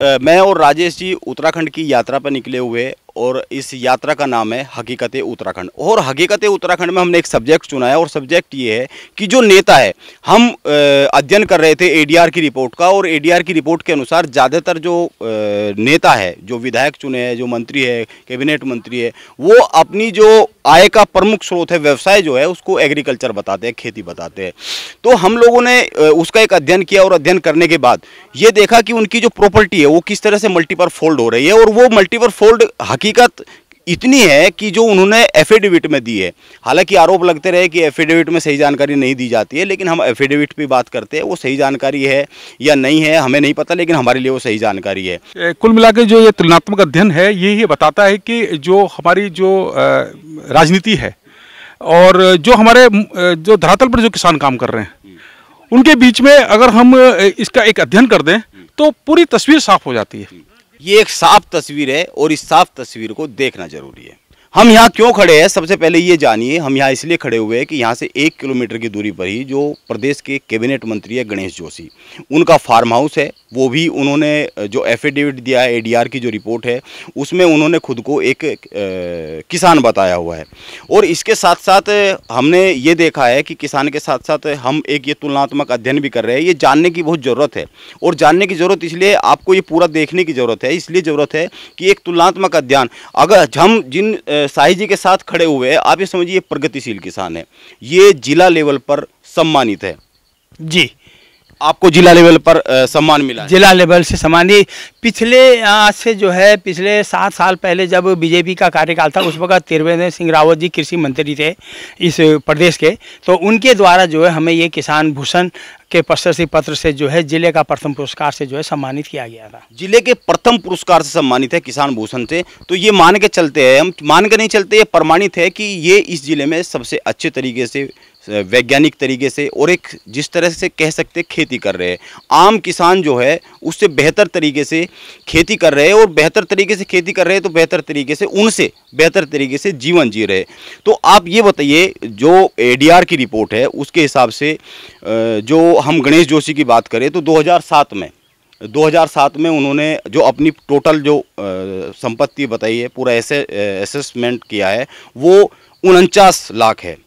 मैं और राजेश जी उत्तराखंड की यात्रा पर निकले हुए और इस यात्रा का नाम है हकीकत उत्तराखंड। और हकीकत उत्तराखंड में हमने एक सब्जेक्ट चुना है और सब्जेक्ट ये है कि जो नेता है, हम अध्ययन कर रहे थे एडीआर की रिपोर्ट का, और एडीआर की रिपोर्ट के अनुसार ज़्यादातर जो नेता है, जो विधायक चुने हैं, जो मंत्री है, कैबिनेट मंत्री है, वो अपनी जो आय का प्रमुख स्रोत है, व्यवसाय जो है, उसको एग्रीकल्चर बताते हैं, खेती बताते हैं। तो हम लोगों ने उसका एक अध्ययन किया और अध्ययन करने के बाद ये देखा कि उनकी जो प्रॉपर्टी है वो किस तरह से मल्टीपल फोल्ड हो रही है, और वो मल्टीपल फोल्ड हकीकत इतनी है कि जो उन्होंने एफिडेविट में दी है। हालांकि आरोप लगते रहे कि एफिडेविट में सही जानकारी नहीं दी जाती है, लेकिन हम एफिडेविट पे बात करते हैं, वो सही जानकारी है या नहीं है हमें नहीं पता, लेकिन हमारे लिए वो सही जानकारी है। कुल मिलाकर जो ये तुलनात्मक अध्ययन है ये बताता है कि जो हमारी जो राजनीति है और जो हमारे जो धरातल पर जो किसान काम कर रहे हैं उनके बीच में अगर हम इसका एक अध्ययन कर दें तो पूरी तस्वीर साफ हो जाती है। ये एक साफ तस्वीर है और इस साफ तस्वीर को देखना जरूरी है। हम यहाँ क्यों खड़े हैं, सबसे पहले ये जानिए। हम यहाँ इसलिए खड़े हुए हैं कि यहाँ से 1 किलोमीटर की दूरी पर ही जो प्रदेश के कैबिनेट मंत्री है गणेश जोशी, उनका फार्म हाउस है। वो भी उन्होंने जो एफिडेविट दिया है, एडीआर की जो रिपोर्ट है, उसमें उन्होंने खुद को एक किसान बताया हुआ है। और इसके साथ साथ हमने ये देखा है कि किसान के साथ साथ हम एक ये तुलनात्मक अध्ययन भी कर रहे हैं। ये जानने की बहुत ज़रूरत है, और जानने की ज़रूरत इसलिए आपको ये पूरा देखने की ज़रूरत है, इसलिए ज़रूरत है कि एक तुलनात्मक अध्ययन, अगर हम जिन साई जी के साथ खड़े हुए हैं, आप ये समझिए प्रगतिशील किसान है, ये जिला लेवल पर सम्मानित है। जी, आपको जिला लेवल पर सम्मान मिला है? जिला लेवल से सम्मान पिछले आज से जो है पिछले 7 साल पहले जब बीजेपी का कार्यकाल था, उस वक्त त्रिवेंद्र सिंह रावत जी कृषि मंत्री थे इस प्रदेश के, तो उनके द्वारा जो है हमें ये किसान भूषण के प्रशस्ति पत्र से जो है जिले का प्रथम पुरस्कार से जो है सम्मानित किया गया था। जिले के प्रथम पुरस्कार से सम्मानित है किसान भूषण से। तो ये मान के चलते हैं, हम मान के नहीं चलते, ये प्रमाणित है कि ये इस जिले में सबसे अच्छे तरीके से, वैज्ञानिक तरीके से, और एक जिस तरह से कह सकते खेती कर रहे हैं, आम किसान जो है उससे बेहतर तरीके से खेती कर रहे हैं, और बेहतर तरीके से खेती कर रहे हैं तो बेहतर तरीके से, उनसे बेहतर तरीके से जीवन जी रहे। तो आप ये बताइए, जो एडीआर की रिपोर्ट है उसके हिसाब से जो हम गणेश जोशी की बात करें तो 2007 में उन्होंने जो अपनी टोटल जो संपत्ति बताई है, पूरा असेसमेंट किया है, वो 49 लाख है।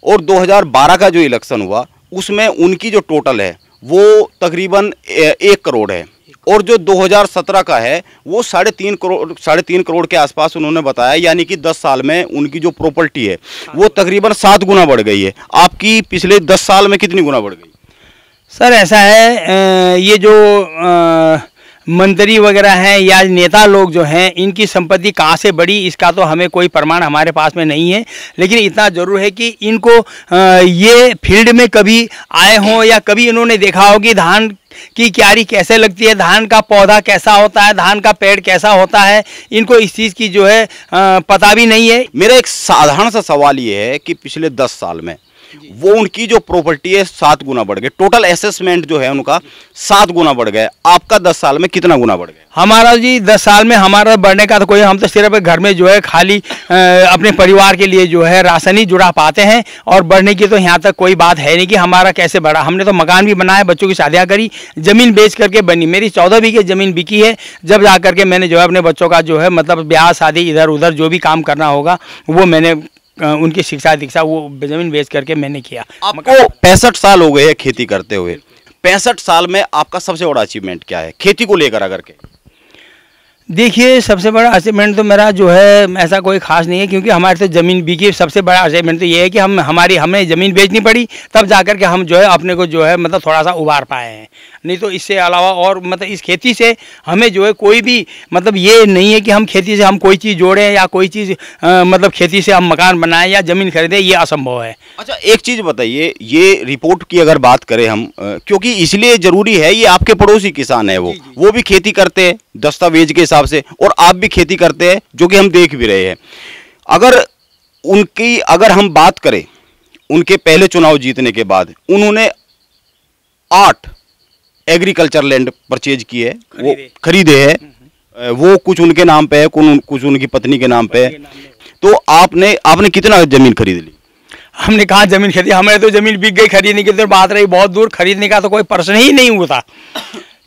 और 2012 का जो इलेक्शन हुआ उसमें उनकी जो टोटल है वो तकरीबन 1 करोड़ है, और जो 2017 का है वो 3.5 करोड़ के आसपास उन्होंने बताया। यानी कि 10 साल में उनकी जो प्रॉपर्टी है वो तकरीबन 7 गुना बढ़ गई है। आपकी पिछले 10 साल में कितनी गुना बढ़ गई? सर ऐसा है, ये जो मंत्री वगैरह हैं या नेता लोग जो हैं, इनकी संपत्ति कहाँ से बढ़ी इसका तो हमें कोई प्रमाण हमारे पास में नहीं है, लेकिन इतना ज़रूर है कि इनको ये फील्ड में कभी आए हों या कभी इन्होंने देखा हो कि धान की क्यारी कैसे लगती है, धान का पौधा कैसा होता है, धान का पेड़ कैसा होता है, इनको इस चीज़ की जो है पता भी नहीं है। मेरा एक साधारण सा सवाल ये है कि पिछले 10 साल में वो उनकी जो प्रॉपर्टी है 7 गुना बढ़ गए, टोटल असेसमेंट जो है उनका 7 गुना बढ़ गए। आपका 10 साल में कितना गुना बढ़ गया? हमारा जी 10 साल में हमारा बढ़ने का तो कोई, हम तो सिर्फ घर में जो है खाली अपने परिवार के लिए जो है राशन ही जुड़ा पाते हैं, और बढ़ने की तो यहाँ तक कोई बात है नहीं कि हमारा कैसे बढ़ा। हमने तो मकान भी बनाया, बच्चों की शादियाँ करी, ज़मीन बेच करके बनी। मेरी 14 बीघे ज़मीन बिकी है, जब जा करके मैंने जो है अपने बच्चों का जो है मतलब ब्याह शादी इधर उधर जो भी काम करना होगा वो मैंने उनकी शिक्षा दीक्षा वो जमीन बेच करके मैंने किया। आपको 65 साल हो गए हैं खेती करते हुए। 65 साल में आपका सबसे बड़ा अचीवमेंट क्या है खेती को लेकर? अगर के देखिए, सबसे बड़ा अचीवमेंट तो मेरा जो है ऐसा कोई खास नहीं है, क्योंकि हमारे तो ज़मीन बिकी। सबसे बड़ा अचीवमेंट तो ये है कि हमें ज़मीन बेचनी पड़ी, तब जाकर के हम जो है अपने को जो है मतलब थोड़ा सा उबार पाए हैं। नहीं तो इससे अलावा और मतलब इस खेती से हमें जो है कोई भी मतलब ये नहीं है कि हम खेती से हम कोई चीज़ जोड़ें या कोई चीज़ मतलब खेती से हम मकान बनाएं या ज़मीन खरीदें, ये असंभव है। अच्छा, एक चीज़ बताइए, ये रिपोर्ट की अगर बात करें हम, क्योंकि इसलिए ज़रूरी है, ये आपके पड़ोसी किसान है, वो भी खेती करते हैं दस्तावेज के हिसाब से, और आप भी खेती करते हैं, जो कि हम देख भी रहे हैं। अगर हम बात करें उनके पहले चुनाव जीतने के बाद उन्होंने 8 एग्रीकल्चर लैंड परचेज की है, वो खरीदे हैं, वो कुछ उनके नाम पे है, कुछ उनकी पत्नी के नाम पे है। तो आपने कितना जमीन खरीद ली? हमने कहाँ जमीन खरीदी, हमें तो जमीन बिक गई, खरीदने की तो बात रही बहुत दूर, खरीदने का तो कोई प्रश्न ही नहीं हुआ था।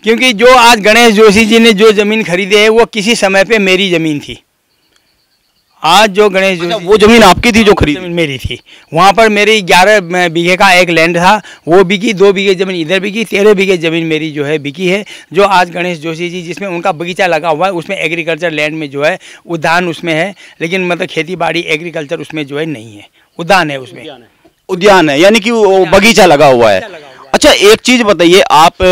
क्योंकि जो आज गणेश जोशी जी ने जो ज़मीन खरीदे है वो किसी समय पे मेरी ज़मीन थी। आज जो गणेश जोशी वो ज़मीन आपकी थी जो खरीदी? ज़मीन मेरी थी। वहाँ पर मेरी 11 बीघे का एक लैंड था, वो बिकी। 2 बीघे ज़मीन इधर बिकी, 13 बीघे ज़मीन मेरी जो है बिकी है। जो आज गणेश जोशी जी जिसमें उनका बगीचा लगा हुआ है, उसमें एग्रीकल्चर लैंड में जो है उद्यान उसमें है, लेकिन मतलब खेती बाड़ी एग्रीकल्चर उसमें जो है नहीं है, उद्यान है उसमें। उद्यान है, यानी कि वो बगीचा लगा हुआ है। अच्छा, एक चीज़ बताइए, आप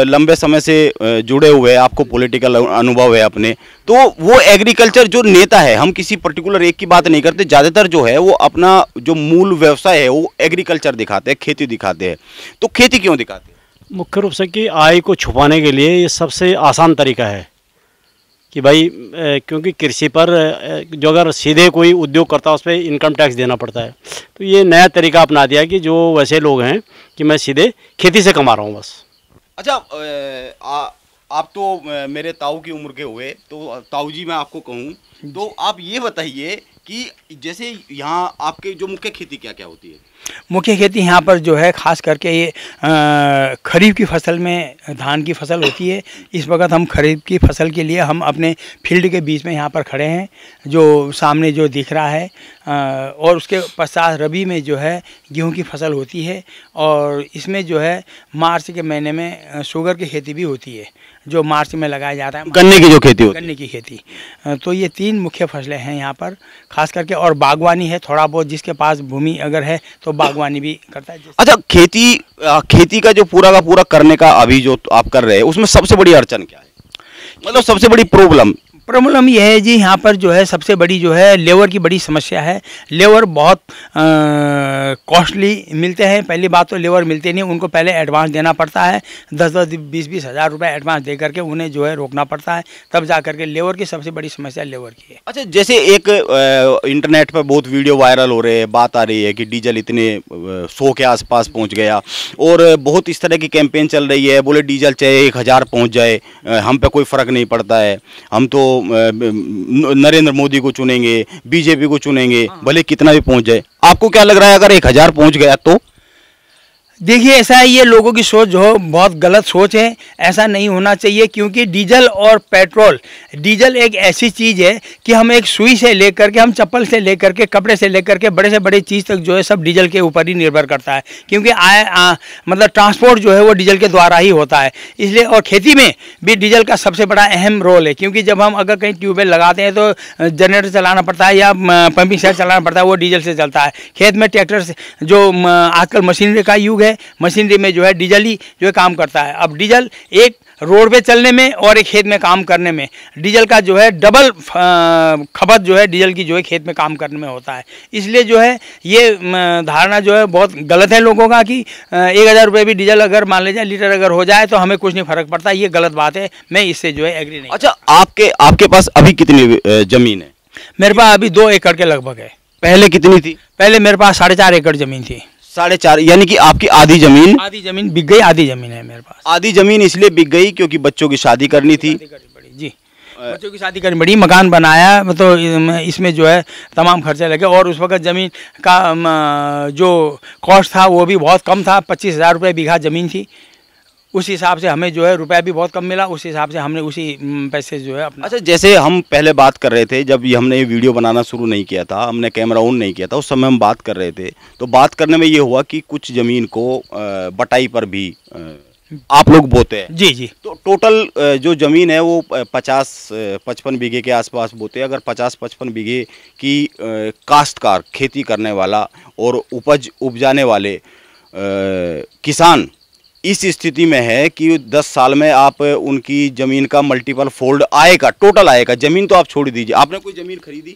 लंबे समय से जुड़े हुए हैं, आपको पॉलिटिकल अनुभव है अपने, तो वो एग्रीकल्चर जो नेता है, हम किसी पर्टिकुलर एक की बात नहीं करते, ज़्यादातर जो है वो अपना जो मूल व्यवसाय है वो एग्रीकल्चर दिखाते हैं, खेती दिखाते हैं। तो खेती क्यों दिखाते हैं? मुख्य रूप से कि आय को छुपाने के लिए ये सबसे आसान तरीका है कि भाई क्योंकि कृषि पर जो अगर सीधे कोई उद्योग करता है उस पर इनकम टैक्स देना पड़ता है, तो ये नया तरीका अपना दिया कि जो वैसे लोग हैं कि मैं सीधे खेती से कमा रहा हूँ बस। अच्छा, आप तो मेरे ताऊ की उम्र के हुए, तो ताऊ जी मैं आपको कहूँ तो आप ये बताइए कि जैसे यहाँ आपके जो मुख्य खेती क्या क्या होती है? मुख्य खेती यहाँ पर जो है खास करके ये खरीफ की फसल में धान की फसल होती है। इस वक्त हम खरीफ की फसल के लिए हम अपने फील्ड के बीच में यहाँ पर खड़े हैं, जो सामने जो दिख रहा है, और उसके पश्चात रबी में जो है गेहूं की फसल होती है, और इसमें जो है मार्च के महीने में शुगर की खेती भी होती है, जो मार्च में लगाया जाता है। गन्ने की जो खेती होती है? गन्ने की खेती। तो ये 3 मुख्य फसलें हैं यहाँ पर खास करके, और बागवानी है थोड़ा बहुत, जिसके पास भूमि अगर है तो बागवानी भी करता है। अच्छा, खेती का जो पूरा का पूरा करने का अभी जो आप कर रहे हैं, उसमें सबसे बड़ी अड़चन क्या है, मतलब सबसे बड़ी प्रॉब्लम ये है जी, यहाँ पर जो है सबसे बड़ी जो है लेबर की बड़ी समस्या है। लेबर बहुत कॉस्टली मिलते हैं। पहली बात तो लेबर मिलते नहीं, उनको पहले एडवांस देना पड़ता है, 10-20 हज़ार रुपये एडवांस दे करके उन्हें जो है रोकना पड़ता है, तब जा करके लेबर की सबसे बड़ी समस्या लेबर की है। अच्छा, जैसे एक इंटरनेट पर बहुत वीडियो वायरल हो रहे हैं, बात आ रही है कि डीजल इतने 100 के आसपास पहुँच गया, और बहुत इस तरह की कैंपेन चल रही है, बोले डीजल चाहे 1000 पहुँच जाए, हम पे कोई फ़र्क नहीं पड़ता है, हम तो नरेंद्र मोदी को चुनेंगे, बीजेपी को चुनेंगे, भले कितना भी पहुंच जाए। आपको क्या लग रहा है अगर 1000 पहुंच गया तो? देखिए, ऐसा है, ये लोगों की सोच जो बहुत गलत सोच है। ऐसा नहीं होना चाहिए, क्योंकि डीजल और पेट्रोल, डीजल एक ऐसी चीज़ है कि हम एक सुई से लेकर के, हम चप्पल से लेकर के, कपड़े से लेकर के, बड़े से बड़े चीज़ तक जो है सब डीजल के ऊपर ही निर्भर करता है, क्योंकि मतलब ट्रांसपोर्ट जो है वो डीजल के द्वारा ही होता है। इसलिए और खेती में भी डीजल का सबसे बड़ा अहम रोल है, क्योंकि जब हम अगर कहीं ट्यूबवेल लगाते हैं तो जनरेटर चलाना पड़ता है या पंपिंग सेट चलाना पड़ता है, वो डीजल से चलता है। खेत में ट्रैक्टर से, जो आजकल मशीनरी का युग है, मशीनरी में जो है डीजल ही जो है काम करता है। अब डीजल एक रोड पे चलने में और एक खेत में काम करने में डीजल का जो है डबल खपत जो है डीजल की जो है खेत में काम करने में होता है। इसलिए जो है ये धारणा जो है बहुत गलत है लोगों का कि 1000 रुपये भी डीजल अगर मान लीजिए लीटर अगर हो जाए तो हमें कुछ नहीं फर्क पड़ता। ये गलत बात है, मैं इससे जो है एग्री नहीं। अच्छा, आपके पास अभी कितनी जमीन है? मेरे पास अभी 2 एकड़ के लगभग है। पहले कितनी थी? पहले मेरे पास 4.5 एकड़ जमीन थी। 4.5, यानी कि आपकी आधी जमीन बिक गई। आधी जमीन है मेरे पास। आधी जमीन इसलिए बिक गई क्योंकि बच्चों की शादी करनी थी। जी, बच्चों की शादी करनी पड़ी, मकान बनाया, तो इसमें जो है तमाम खर्चे लगे, और उस वक्त ज़मीन का जो कॉस्ट था वो भी बहुत कम था, 25,000 रुपये बीघा ज़मीन थी। उस हिसाब से हमें जो है रुपया भी बहुत कम मिला, उस हिसाब से हमने उसी पैसे जो है अपना। अच्छा, जैसे हम पहले बात कर रहे थे, जब हमने ये वीडियो बनाना शुरू नहीं किया था, हमने कैमरा ऑन नहीं किया था, उस समय हम बात कर रहे थे, तो बात करने में ये हुआ कि कुछ ज़मीन को बटाई पर भी आप लोग बोते हैं। जी जी। तो टोटल जो ज़मीन है वो 50-55 बीघे के आसपास बोते हैं। अगर 50-55 बीघे की काश्तकार, खेती करने वाला और उपज उपजाने वाले किसान इस स्थिति में है कि 10 साल में आप उनकी ज़मीन का मल्टीपल फोल्ड आएगा, टोटल आएगा। ज़मीन तो आप छोड़ दीजिए, आपने कोई ज़मीन खरीदी?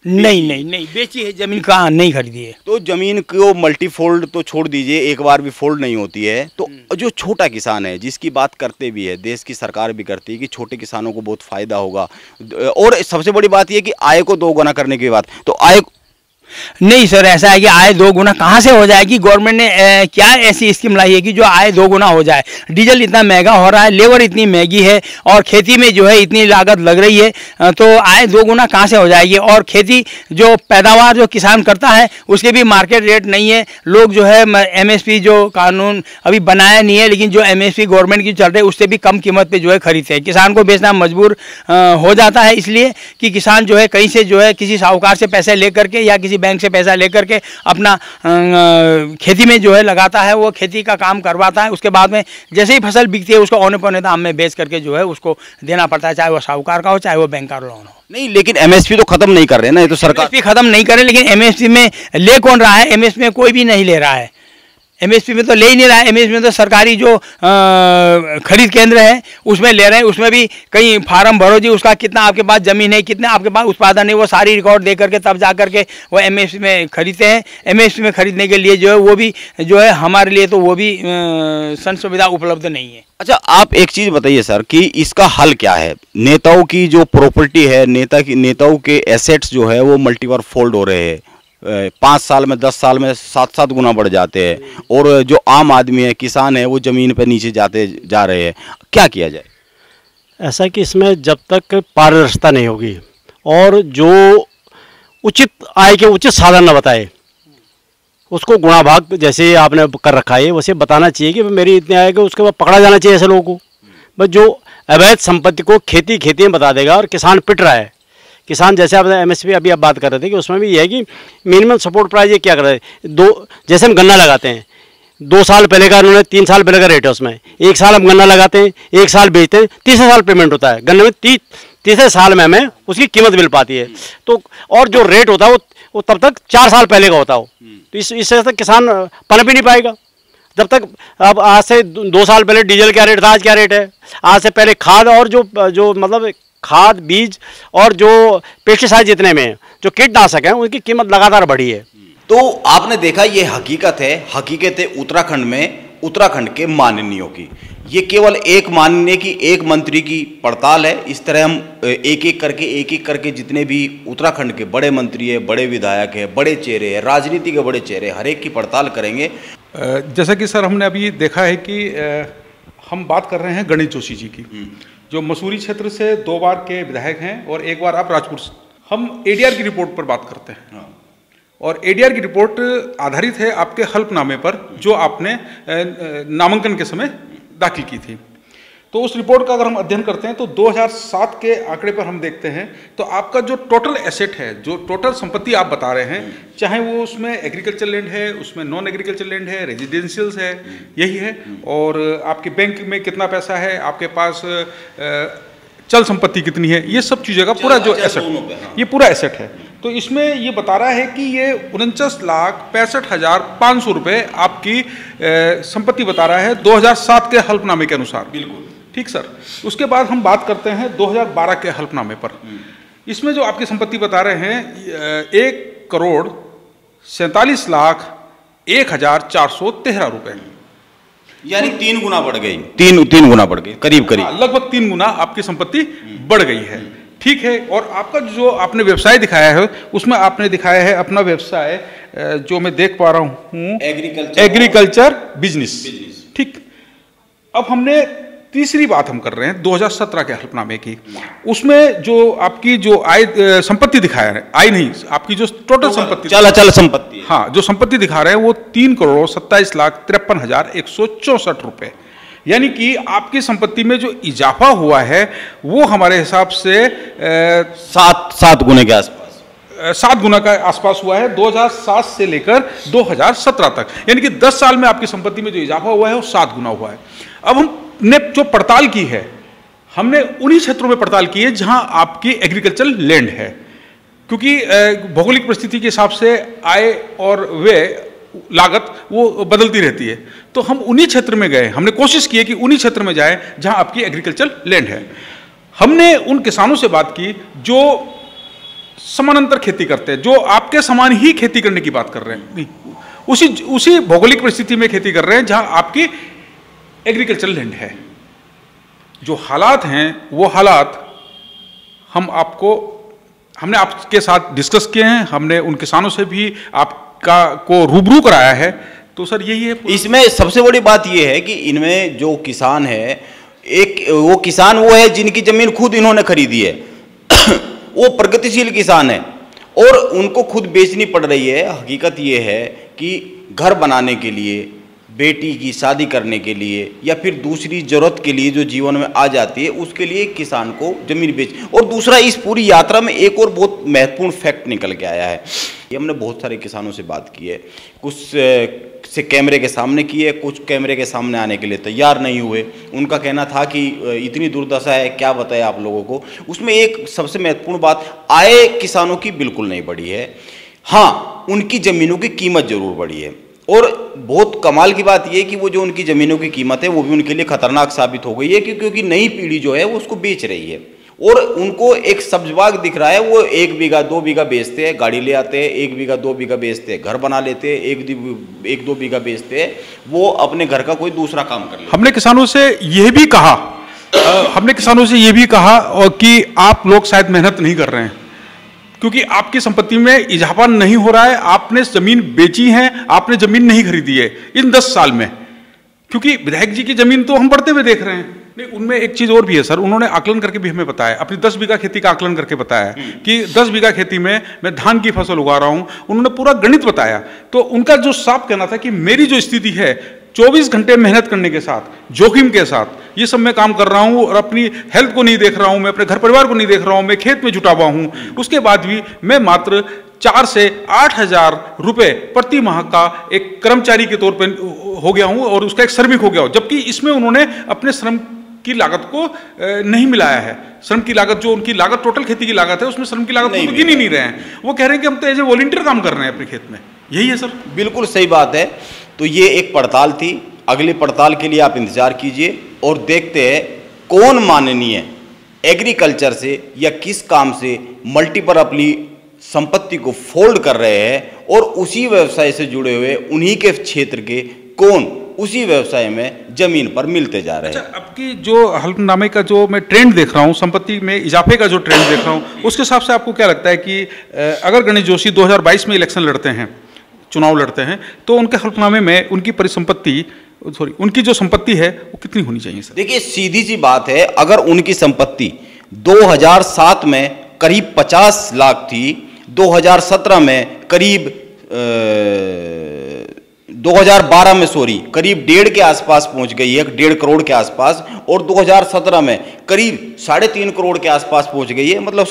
नहीं बेची है ज़मीन, कहाँ नहीं खरीदी है। तो ज़मीन को मल्टीफोल्ड तो छोड़ दीजिए, एक बार भी फोल्ड नहीं होती है। तो जो छोटा किसान है, जिसकी बात करते भी है, देश की सरकार भी करती है कि छोटे किसानों को बहुत फ़ायदा होगा, और सबसे बड़ी बात यह कि आय को 2 गुना करने की बात, तो आय नहीं सर, ऐसा है कि आय 2 गुना कहाँ से हो जाएगी। गवर्नमेंट ने क्या ऐसी स्कीम लाई है कि जो आय 2 गुना हो जाए। डीजल इतना महंगा हो रहा है, लेबर इतनी महंगी है और खेती में जो है इतनी लागत लग रही है, तो आय 2 गुना कहाँ से हो जाएगी। और खेती जो पैदावार जो किसान करता है उसके भी मार्केट रेट नहीं है। लोग जो है MSP जो कानून अभी बनाया नहीं है, लेकिन जो MSP गवर्नमेंट की चल रही है उससे भी कम कीमत पर जो है खरीदते हैं। किसान को बेचना मजबूर हो जाता है, इसलिए कि किसान जो है कहीं से जो है किसी साहूकार से पैसे ले करके या किसी बैंक से पैसा लेकर के अपना खेती में जो है लगाता है, वो खेती का काम करवाता है। उसके बाद में जैसे ही फसल बिकती है उसको औने पौने दाम में बेच करके जो है उसको देना पड़ता है, चाहे वो साहूकार का हो चाहे वो बैंक का लोन हो। नहीं, लेकिन MSP तो खत्म नहीं कर रहे ना, ये तो सरकार MSP खत्म नहीं करे, लेकिन MSP में ले कौन रहा है। MSP में कोई भी नहीं ले रहा है। MSP में तो ले ही नहीं रहा है। MSP में तो सरकारी जो खरीद केंद्र है उसमें ले रहे हैं। उसमें भी कहीं फार्म भरो जी, उसका कितना आपके पास ज़मीन है, कितना आपके पास उत्पादन है, वो सारी रिकॉर्ड दे करके तब जा करके वो MSP में खरीदते हैं। MSP में खरीदने के लिए जो है वो भी जो है हमारे लिए तो वो भी सुविधा उपलब्ध नहीं है। अच्छा, आप एक चीज़ बताइए सर कि इसका हल क्या है। नेताओं की जो प्रॉपर्टी है, नेताओं के एसेट्स जो है वो मल्टीपल फोल्ड हो रहे हैं, 5 साल में 10 साल में 7-7 गुना बढ़ जाते हैं, और जो आम आदमी है, किसान है, वो ज़मीन पे नीचे जाते जा रहे हैं। क्या किया जाए? ऐसा कि इसमें जब तक पारदर्शिता नहीं होगी और जो उचित आय के उचित साधन न बताए, उसको गुणा भाग जैसे आपने कर रखा है वैसे बताना चाहिए कि मेरी इतने आय के, उसके बाद पकड़ा जाना चाहिए ऐसे लोगों को। बस जो अवैध संपत्ति को खेती में बता देगा और किसान पिट रहा है। किसान जैसे आप MSP अभी आप बात कर रहे थे कि उसमें भी ये है कि मिनिमम सपोर्ट प्राइस ये क्या कर रहे हैं, जैसे हम गन्ना लगाते हैं 2 साल पहले का उन्होंने 3 साल पहले का रेट है, उसमें 1 साल हम गन्ना लगाते हैं, 1 साल बेचते हैं, तीसरे साल पेमेंट होता है गन्ने में, तीसरे साल में हमें उसकी कीमत मिल पाती है। तो और जो रेट होता है वो तब तक 4 साल पहले का होता हो, तो इससे तक किसान पनप ही नहीं पाएगा जब तक। अब आज से 2 साल पहले डीजल क्या रेट था, आज क्या रेट है। आज से पहले खाद और जो मतलब खाद बीज और जो पेस्टिसाइड जितने में जो कीटनाशक हैं उनकी कीमत लगातार बढ़ी है। तो आपने देखा, ये हकीकत है उत्तराखंड में उत्तराखंड के माननीयों की। ये केवल एक माननीय की, एक मंत्री की पड़ताल है। इस तरह हम एक एक करके जितने भी उत्तराखंड के बड़े मंत्री है, बड़े विधायक है, बड़े चेहरे हैं, राजनीति के बड़े चेहरे, हर एक की पड़ताल करेंगे। जैसा कि सर हमने अभी देखा है कि हम बात कर रहे हैं गणेश जोशी जी की, जो मसूरी क्षेत्र से 2 बार के विधायक हैं और 1 बार आप राजपुर से। हम ADR की रिपोर्ट पर बात करते हैं और ADR की रिपोर्ट आधारित है आपके हल्फनामे पर जो आपने नामांकन के समय दाखिल की थी। तो उस रिपोर्ट का अगर हम अध्ययन करते हैं तो 2007 के आंकड़े पर हम देखते हैं तो आपका जो टोटल एसेट है, जो टोटल संपत्ति आप बता रहे हैं, चाहे वो उसमें एग्रीकल्चर लैंड है, उसमें नॉन एग्रीकल्चर लैंड है, रेजिडेंशियल्स है, यही है, और आपके बैंक में कितना पैसा है, आपके पास चल संपत्ति कितनी है, ये सब चीज़ों का पूरा जो एसेट, ये पूरा एसेट है। तो इसमें ये बता रहा है कि ये 49,65,500 रुपये आपकी संपत्ति बता रहा है 2007 के हल्फनामे के अनुसार। बिल्कुल ठीक सर। उसके बाद हम बात करते हैं 2012 के हल्फनामे पर। इसमें जो आपकी संपत्ति बता रहे हैं 1,47,01,413 रुपये, यानी 3 गुना बढ़ गई, 3 गुना बढ़ गई, करीब लगभग 3 गुना आपकी संपत्ति बढ़ गई है। ठीक है। और आपका जो आपने व्यवसाय दिखाया है उसमें आपने दिखाया है अपना व्यवसाय जो मैं देख पा रहा हूँ एग्रीकल्चर बिजनेस। ठीक। अब हमने तीसरी बात हम कर रहे हैं 2017 के हल्फनामे की। उसमें जो आपकी जो आय संपत्ति दिखाया है, आय नहीं, आपकी जो टोटल संपत्ति, चल संपत्ति, हाँ, जो संपत्ति दिखा रहे हैं वो 3,27,53,164 रुपये, यानी कि आपकी संपत्ति में जो इजाफा हुआ है वो हमारे हिसाब से 7 गुने के आसपास, 7 गुना का आसपास हुआ है 2007 से लेकर 2017 तक। यानी कि 10 साल में आपकी संपत्ति में जो इजाफा हुआ है वो 7 गुना हुआ है। अब हमने जो पड़ताल की है, हमने उन्हीं क्षेत्रों में पड़ताल की है जहां आपकी एग्रीकल्चर लैंड है, क्योंकि भौगोलिक परिस्थिति के हिसाब से आय और व्यय लागत वो बदलती रहती है। तो हम उन्हीं क्षेत्र में गए, हमने कोशिश की है कि उन्हीं क्षेत्र में जाए जहां आपकी एग्रीकल्चर लैंड है। हमने उन किसानों से बात की जो समानांतर खेती करते हैं, जो आपके समान ही खेती करने की बात कर रहे हैं, उसी भौगोलिक परिस्थिति में खेती कर रहे हैं जहां आपकी एग्रीकल्चर लैंड है। जो हालात हैं वो हालात हम आपको हमने आपके साथ डिस्कस किए हैं, हमने उन किसानों से भी आपका को रूबरू कराया है। तो सर यही है इसमें सबसे बड़ी बात यह है कि इनमें जो किसान है, एक वो किसान वो है जिनकी जमीन खुद इन्होंने खरीदी है वो प्रगतिशील किसान है और उनको खुद बेचनी पड़ रही है। हकीकत ये है कि घर बनाने के लिए, बेटी की शादी करने के लिए या फिर दूसरी ज़रूरत के लिए जो जीवन में आ जाती है, उसके लिए किसान को ज़मीन बेच। और दूसरा, इस पूरी यात्रा में एक और बहुत महत्वपूर्ण फैक्ट निकल के आया है। ये हमने बहुत सारे किसानों से बात की है, कुछ से कैमरे के सामने की है, कुछ कैमरे के सामने आने के लिए तैयार नहीं हुए। उनका कहना था कि इतनी दुर्दशा है, क्या बताएं आप लोगों को। उसमें एक सबसे महत्वपूर्ण बात, आय किसानों की बिल्कुल नहीं बढ़ी है। हाँ, उनकी ज़मीनों की कीमत ज़रूर बढ़ी है। और बहुत कमाल की बात यह है कि वो जो उनकी ज़मीनों की कीमत है वो भी उनके लिए खतरनाक साबित हो गई है, क्योंकि नई पीढ़ी जो है वो उसको बेच रही है और उनको एक सब्ज बाग दिख रहा है। वो 1 बीघा 2 बीघा बेचते हैं, गाड़ी ले आते हैं, 1 बीघा 2 बीघा बेचते हैं, घर बना लेते हैं, 1-2 बीघा बेचते हैं, वो अपने घर का कोई दूसरा काम कर लेते हैं। हमने किसानों से यह भी कहा कि आप लोग शायद मेहनत नहीं कर रहे हैं, क्योंकि आपकी संपत्ति में इजाफा नहीं हो रहा है। आपने जमीन बेची है, आपने जमीन नहीं खरीदी है इन 10 साल में, क्योंकि विधायक जी की जमीन तो हम बढ़ते हुए देख रहे हैं। नहीं, उनमें एक चीज और भी है सर, उन्होंने आकलन करके भी हमें बताया, अपनी 10 बीघा खेती का आकलन करके बताया कि 10 बीघा खेती में मैं धान की फसल उगा रहा हूं। उन्होंने पूरा गणित बताया। तो उनका जो साफ कहना था कि मेरी जो स्थिति है, 24 घंटे मेहनत करने के साथ, जोखिम के साथ ये सब मैं काम कर रहा हूं और अपनी हेल्थ को नहीं देख रहा हूं, मैं अपने घर परिवार को नहीं देख रहा हूं, मैं खेत में जुटा हुआ हूं, उसके बाद भी मैं मात्र 4 से 8 हजार रुपये प्रति माह का एक कर्मचारी के तौर पर हो गया हूं और उसका एक श्रमिक हो गया हूं। जबकि इसमें उन्होंने अपने श्रम की लागत को नहीं मिलाया है। श्रम की लागत, जो उनकी लागत टोटल खेती की लागत है, उसमें श्रम की लागत को तो गिन ही नहीं रहे हैं। वो कह रहे हैं कि हम तो एज ए वॉलंटियर काम कर रहे हैं अपने खेत में। यही है सर। बिल्कुल सही बात है। तो ये एक पड़ताल थी, अगली पड़ताल के लिए आप इंतजार कीजिए और देखते हैं कौन माननीय एग्रीकल्चर से या किस काम से मल्टीपल अपनी संपत्ति को फोल्ड कर रहे हैं और उसी व्यवसाय से जुड़े हुए उन्हीं के क्षेत्र के कौन उसी व्यवसाय में जमीन पर मिलते जा रहे हैं। अच्छा, अब की जो हल्फनामे का जो मैं ट्रेंड देख रहा हूँ, संपत्ति में इजाफे का जो ट्रेंड देख रहा हूँ, उसके हिसाब से आपको क्या लगता है कि अगर गणेश जोशी 2022 में इलेक्शन लड़ते हैं, चुनाव लड़ते हैं, तो उनके हल्फनामे में उनकी जो संपत्ति है वो कितनी होनी चाहिए सर? देखिए, सीधी सी बात है, अगर उनकी संपत्ति 2007 में करीब 50 लाख थी, 2017 में करीब 2012 में करीब 1.5 के आसपास पहुंच गई है, 1.5 करोड़ के आसपास, और 2017 में करीब 3.5 करोड़ के आसपास पहुंच गई है, मतलब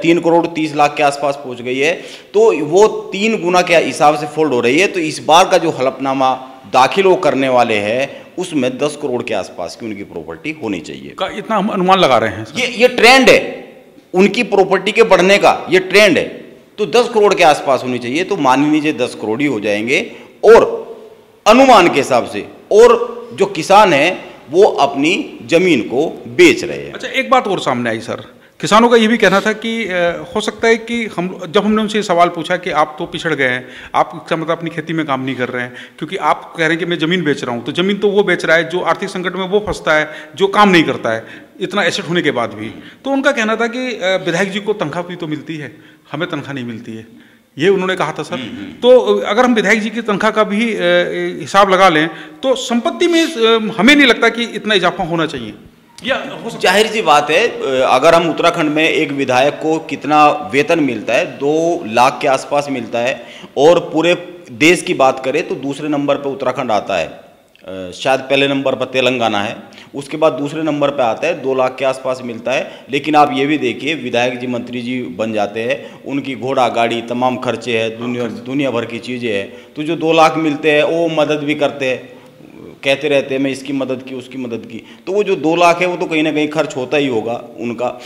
3 करोड़ 30 लाख के आसपास पहुंच गई है। तो वो 3 गुना के हिसाब से फोल्ड हो रही है। तो इस बार का जो हलफनामा दाखिल वो करने वाले हैं उसमें 10 करोड़ के आसपास की उनकी प्रॉपर्टी होनी चाहिए का इतना हम अनुमान लगा रहे हैं। ये ट्रेंड है उनकी प्रॉपर्टी के बढ़ने का, ये ट्रेंड है। तो 10 करोड़ के आसपास होनी चाहिए। तो मान लीजिए 10 करोड़ ही हो जाएंगे और अनुमान के हिसाब से, और जो किसान है वो अपनी जमीन को बेच रहे हैं। अच्छा, एक बात और सामने आई सर, किसानों का ये भी कहना था कि हो सकता है कि जब हमने उनसे सवाल पूछा कि आप तो पिछड़ गए हैं, आप इसका मतलब अपनी खेती में काम नहीं कर रहे हैं, क्योंकि आप कह रहे हैं कि मैं ज़मीन बेच रहा हूँ, तो ज़मीन तो वो बेच रहा है जो आर्थिक संकट में वो फंसता है, जो काम नहीं करता है इतना एसेट होने के बाद भी। तो उनका कहना था कि विधायक जी को तनख्वाह भी तो मिलती है, हमें तनख्वाह नहीं मिलती है, ये उन्होंने कहा था सर। तो अगर हम विधायक जी की तनख्वाह का भी हिसाब लगा लें तो संपत्ति में हमें नहीं लगता कि इतना इजाफा होना चाहिए। या जाहिर सी बात है, अगर हम उत्तराखंड में एक विधायक को कितना वेतन मिलता है, 2 लाख के आसपास मिलता है, और पूरे देश की बात करें तो दूसरे नंबर पर उत्तराखंड आता है, शायद पहले नंबर पर तेलंगाना है, उसके बाद दूसरे नंबर पर आता है, 2 लाख के आसपास मिलता है। लेकिन आप ये भी देखिए, विधायक जी मंत्री जी बन जाते हैं, उनकी घोड़ा गाड़ी तमाम खर्चे हैं, दुनिया भर की चीज़ें हैं। तो जो 2 लाख मिलते हैं वो मदद भी करते हैं, कहते रहते हैं मैं इसकी मदद की उसकी मदद की। तो वो जो 2 लाख है वो तो कहीं ना कहीं खर्च होता ही होगा उनका।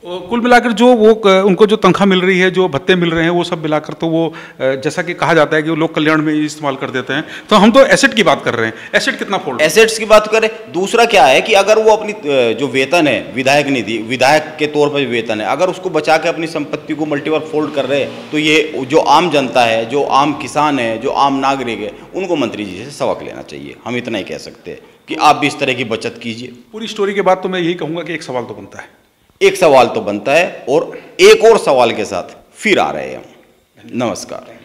कुल मिलाकर जो वो उनको जो तनख्वाह मिल रही है, जो भत्ते मिल रहे हैं, वो सब मिलाकर तो वो जैसा कि कहा जाता है कि वो लोक कल्याण में इस्तेमाल कर देते हैं। तो हम तो एसेट की बात कर रहे हैं, एसेट कितना फोल्ड, एसेट्स की बात करें। दूसरा क्या है कि अगर वो अपनी जो वेतन है, विधायक निधि, विधायक के तौर पर वेतन है, अगर उसको बचा के अपनी संपत्ति को मल्टीपल फोल्ड कर रहे हैं, तो ये जो आम जनता है, जो आम किसान है, जो आम नागरिक है, उनको मंत्री जी से सबक लेना चाहिए। हम इतना ही कह सकते हैं कि आप भी इस तरह की बचत कीजिए। पूरी स्टोरी के बाद तो मैं यही कहूँगा कि एक सवाल तो बनता है एक सवाल तो बनता है, और एक और सवाल के साथ फिर आ रहे हैं हम। नमस्कार।